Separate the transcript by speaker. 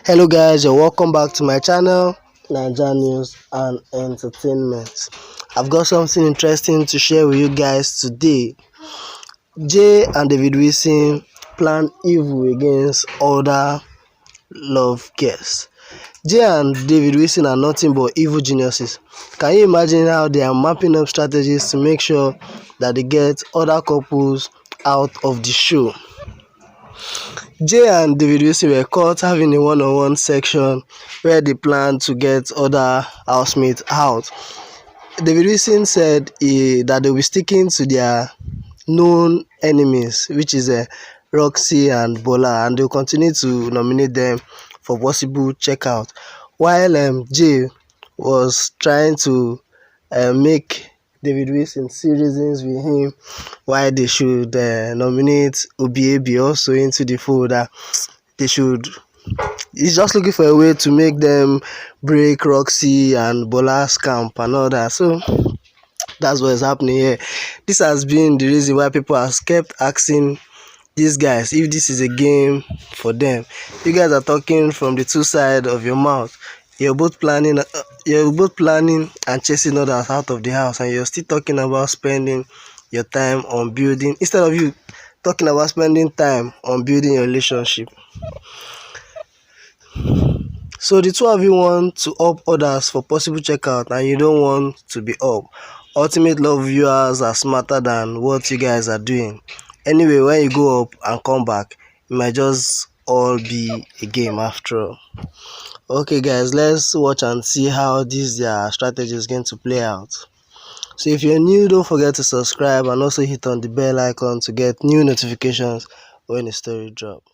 Speaker 1: Hello guys, you're welcome back to my channel, Naija News and Entertainment. I've got something interesting to share with you guys today. Jay and David Wilson plan evil against other love guests. Jay and David Wilson are nothing but evil geniuses. Can you imagine how they are mapping up strategies to make sure that they get other couples out of the show? Jay and David Roksie were caught having a one-on-one section where they planned to get other housemates out. David Roksie said that they will be sticking to their known enemies, which is Roksie and Bolar, and they will continue to nominate them for possible checkout. While Jay was trying to make David Wilson see reasons with him why they should nominate Obi also into the fold. They should. He's just looking for a way to make them break Roksie and Bolar's camp and all that. So that's what is happening here. This has been the reason why people have kept asking these guys if this is a game for them. You guys are talking from the two sides of your mouth. You're both planning and chasing others out of the house, and you're still talking about spending your time on building, instead of you talking about spending time on building your relationship. So the two of you want to up others for possible checkout, and you don't want to be up. Ultimate love viewers are smarter than what you guys are doing. Anyway, when you go up and come back, it might just all be a game after all. Okay guys, let's watch and see how their strategy is going to play out. So if you're new, don't forget to subscribe and also hit on the bell icon to get new notifications when a story drops.